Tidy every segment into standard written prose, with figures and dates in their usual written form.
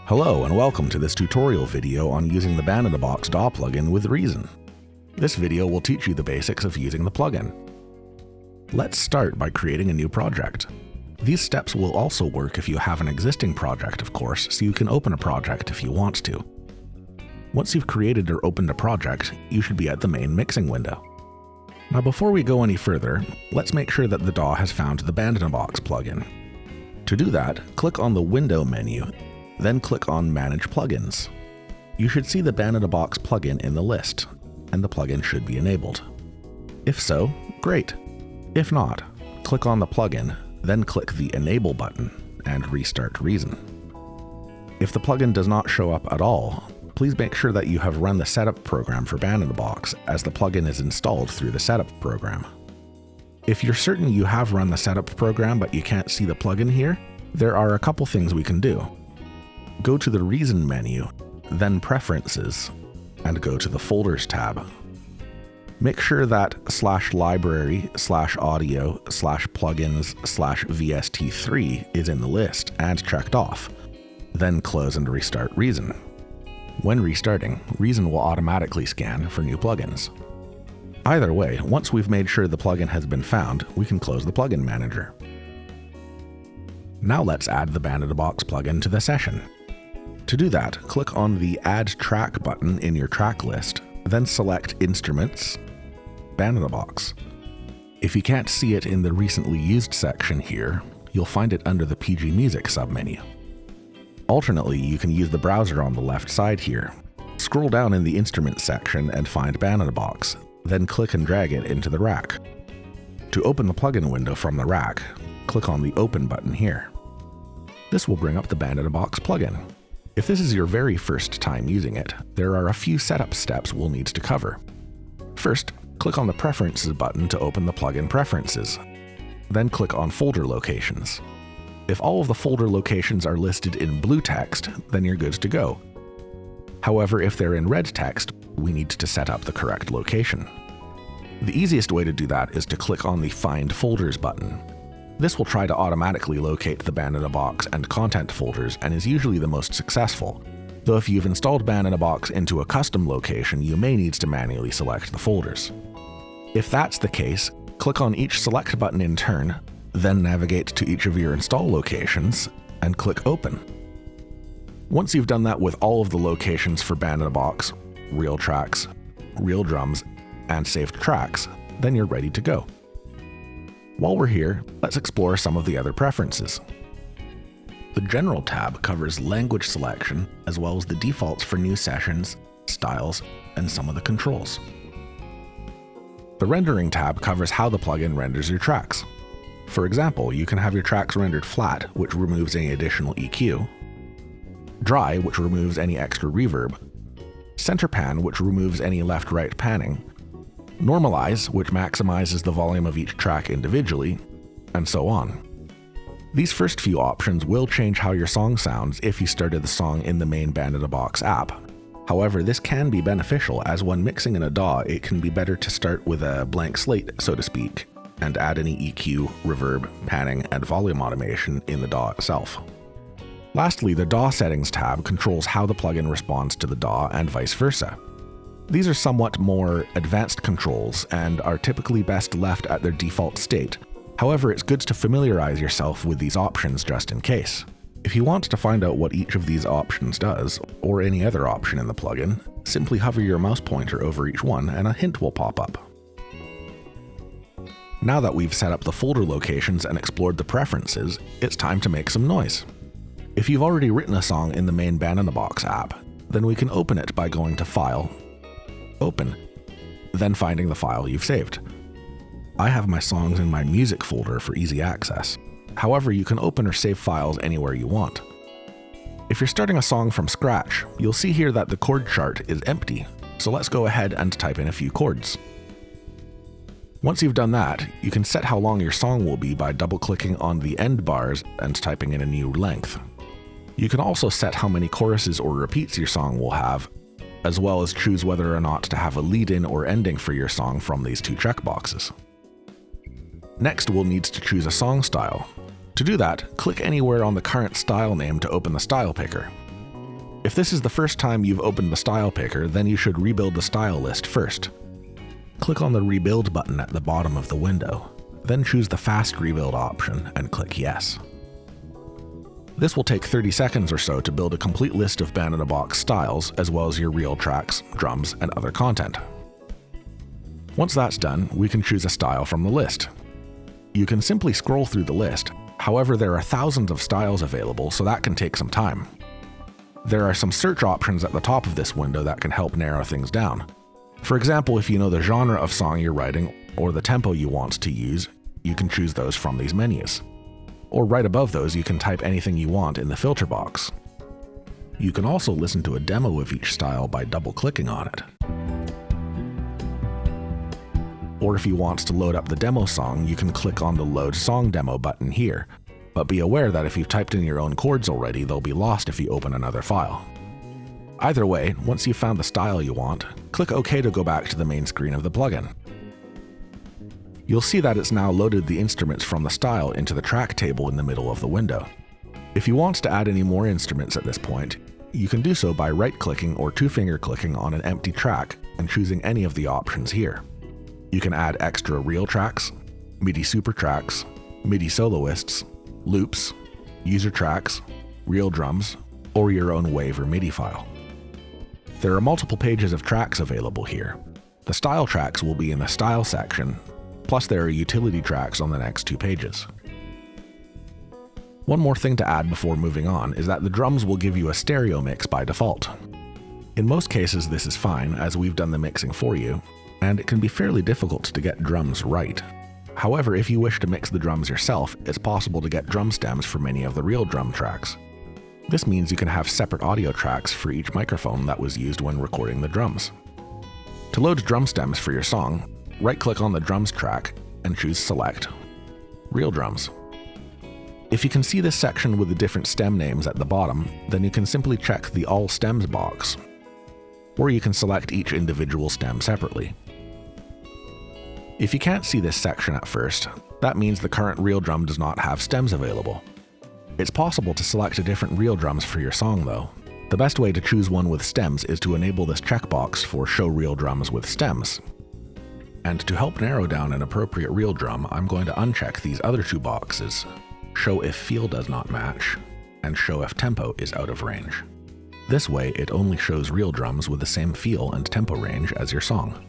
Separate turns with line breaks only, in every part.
Hello and welcome to this tutorial video on using the Band-in-a-Box DAW plugin with Reason. This video will teach you the basics of using the plugin. Let's start by creating a new project. These steps will also work if you have an existing project, of course, so you can open a project if you want to. Once you've created or opened a project, you should be at the main mixing window. Now before we go any further, let's make sure that the DAW has found the Band-in-a-Box plugin. To do that, click on the Window menu, then click on Manage Plugins. You should see the Band-in-a-Box plugin in the list, and the plugin should be enabled. If so, great. If not, click on the plugin, then click the Enable button, and restart Reason. If the plugin does not show up at all, please make sure that you have run the setup program for Band-in-a-Box, as the plugin is installed through the setup program. If you're certain you have run the setup program but you can't see the plugin here, there are a couple things we can do. Go to the Reason menu, then Preferences, and go to the Folders tab. Make sure that /library/audio/plugins/VST3 is in the list and checked off. Then close and restart Reason. When restarting, Reason will automatically scan for new plugins. Either way, once we've made sure the plugin has been found, we can close the plugin manager. Now let's add the Band-in-a-Box plugin to the session. To do that, click on the Add Track button in your track list, then select Instruments, Band-in-a-Box. If you can't see it in the Recently Used section here, you'll find it under the PG Music submenu. Alternately, you can use the browser on the left side here. Scroll down in the Instruments section and find Band-in-a-Box, then click and drag it into the rack. To open the plugin window from the rack, click on the Open button here. This will bring up the Band-in-a-Box plugin. If this is your very first time using it, there are a few setup steps we'll need to cover. First, click on the Preferences button to open the plugin preferences. Then click on Folder Locations. If all of the folder locations are listed in blue text, then you're good to go. However, if they're in red text, we need to set up the correct location. The easiest way to do that is to click on the Find Folders button. This will try to automatically locate the Band-in-a-Box and content folders and is usually the most successful, though if you've installed Band-in-a-Box into a custom location, you may need to manually select the folders. If that's the case, click on each Select button in turn, then navigate to each of your install locations and click Open. Once you've done that with all of the locations for Band-in-a-Box, Real Tracks, Real Drums, and Saved Tracks, then you're ready to go. While we're here, let's explore some of the other preferences. The General tab covers language selection, as well as the defaults for new sessions, styles, and some of the controls. The Rendering tab covers how the plugin renders your tracks. For example, you can have your tracks rendered flat, which removes any additional EQ, Dry, which removes any extra reverb, Center Pan, which removes any left-right panning, Normalize, which maximizes the volume of each track individually, and so on. These first few options will change how your song sounds if you started the song in the main Band-in-a-Box app. However, this can be beneficial, as when mixing in a DAW, it can be better to start with a blank slate, so to speak, and add any EQ, reverb, panning, and volume automation in the DAW itself. Lastly, the DAW Settings tab controls how the plugin responds to the DAW and vice versa. These are somewhat more advanced controls and are typically best left at their default state. However, it's good to familiarize yourself with these options just in case. If you want to find out what each of these options does, or any other option in the plugin, simply hover your mouse pointer over each one and a hint will pop up. Now that we've set up the folder locations and explored the preferences, it's time to make some noise. If you've already written a song in the main Band-in-a-Box app, then we can open it by going to File, Open, then finding the file you've saved. I have my songs in my Music folder for easy access. However, you can open or save files anywhere you want. If you're starting a song from scratch, you'll see here that the chord chart is empty, so let's go ahead and type in a few chords. Once you've done that, you can set how long your song will be by double-clicking on the end bars and typing in a new length. You can also set how many choruses or repeats your song will have, as well as choose whether or not to have a lead-in or ending for your song from these two checkboxes. Next, we'll need to choose a song style. To do that, click anywhere on the current style name to open the style picker. If this is the first time you've opened the style picker, then you should rebuild the style list first. Click on the Rebuild button at the bottom of the window, then choose the Fast Rebuild option and click Yes. This will take 30 seconds or so to build a complete list of Band-in-a-Box styles, as well as your reel tracks, drums, and other content. Once that's done, we can choose a style from the list. You can simply scroll through the list, however there are thousands of styles available, so that can take some time. There are some search options at the top of this window that can help narrow things down. For example, if you know the genre of song you're writing or the tempo you want to use, you can choose those from these menus. Or right above those, you can type anything you want in the filter box. You can also listen to a demo of each style by double-clicking on it. Or if you want to load up the demo song, you can click on the Load Song Demo button here. But be aware that if you've typed in your own chords already, they'll be lost if you open another file. Either way, once you've found the style you want, click OK to go back to the main screen of the plugin. You'll see that it's now loaded the instruments from the style into the track table in the middle of the window. If you want to add any more instruments at this point, you can do so by right-clicking or two-finger clicking on an empty track and choosing any of the options here. You can add extra reel tracks, MIDI super tracks, MIDI soloists, loops, user tracks, reel drums, or your own WAV or MIDI file. There are multiple pages of tracks available here. The style tracks will be in the style section, plus there are utility tracks on the next two pages. One more thing to add before moving on is that the drums will give you a stereo mix by default. In most cases this is fine, as we've done the mixing for you, and it can be fairly difficult to get drums right. However, if you wish to mix the drums yourself, it's possible to get drum stems for many of the real drum tracks. This means you can have separate audio tracks for each microphone that was used when recording the drums. To load drum stems for your song, right-click on the drums track and choose Select, Real Drums. If you can see this section with the different stem names at the bottom, then you can simply check the All Stems box, or you can select each individual stem separately. If you can't see this section at first, that means the current reel drum does not have stems available. It's possible to select a different reel drums for your song though. The best way to choose one with stems is to enable this checkbox for Show Reel Drums with Stems. And to help narrow down an appropriate reel drum, I'm going to uncheck these other two boxes, Show if Feel does not match, and Show if tempo is out of range. This way, it only shows reel drums with the same feel and tempo range as your song.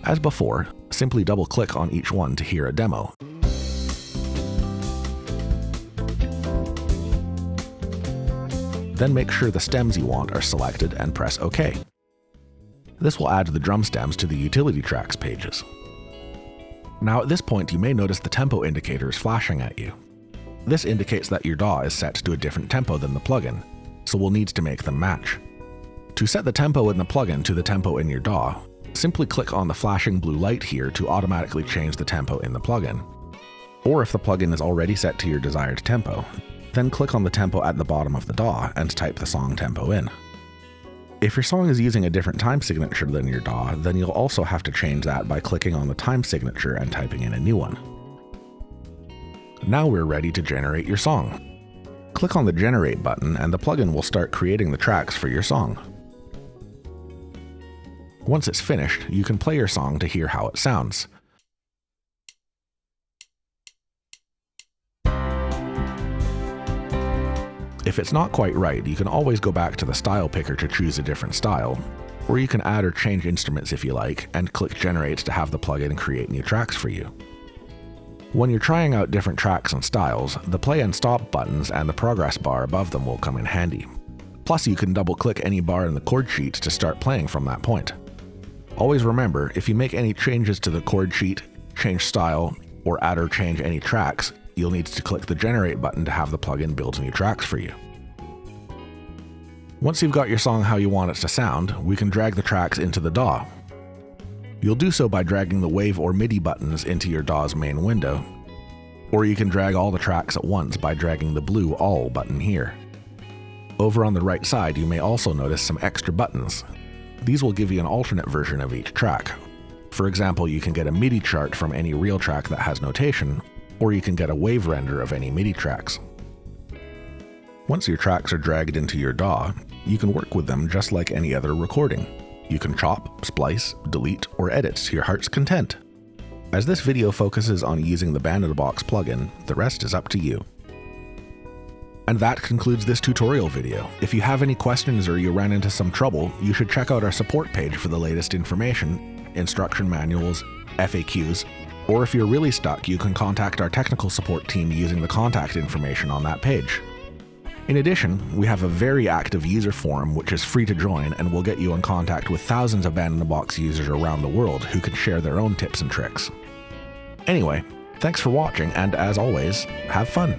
As before, simply double-click on each one to hear a demo. Then make sure the stems you want are selected and press OK. This will add the drum stems to the utility tracks pages. Now at this point you may notice the tempo indicator is flashing at you. This indicates that your DAW is set to a different tempo than the plugin, so we'll need to make them match. To set the tempo in the plugin to the tempo in your DAW, simply click on the flashing blue light here to automatically change the tempo in the plugin. Or if the plugin is already set to your desired tempo, then click on the tempo at the bottom of the DAW and type the song tempo in. If your song is using a different time signature than your DAW, then you'll also have to change that by clicking on the time signature and typing in a new one. Now we're ready to generate your song. Click on the Generate button and the plugin will start creating the tracks for your song. Once it's finished, you can play your song to hear how it sounds. If it's not quite right, you can always go back to the style picker to choose a different style, or you can add or change instruments if you like, and click Generate to have the plugin create new tracks for you. When you're trying out different tracks and styles, the play and stop buttons and the progress bar above them will come in handy. Plus you can double-click any bar in the chord sheet to start playing from that point. Always remember, if you make any changes to the chord sheet, change style, or add or change any tracks, you'll need to click the Generate button to have the plugin build new tracks for you. Once you've got your song how you want it to sound, we can drag the tracks into the DAW. You'll do so by dragging the WAV or MIDI buttons into your DAW's main window, or you can drag all the tracks at once by dragging the blue All button here. Over on the right side, you may also notice some extra buttons. These will give you an alternate version of each track. For example, you can get a MIDI chart from any reel track that has notation, or you can get a WAV render of any MIDI tracks. Once your tracks are dragged into your DAW, You can work with them just like any other recording. You can chop, splice, delete, or edit to your heart's content. As this video focuses on using the Band-in-a-Box plugin, the rest is up to you. And that concludes this tutorial video. If you have any questions or you ran into some trouble, you should check out our support page for the latest information, instruction manuals, FAQs, or if you're really stuck, you can contact our technical support team using the contact information on that page. In addition, we have a very active user forum which is free to join and will get you in contact with thousands of Band-in-a-Box users around the world who can share their own tips and tricks. Anyway, thanks for watching, and as always, have fun!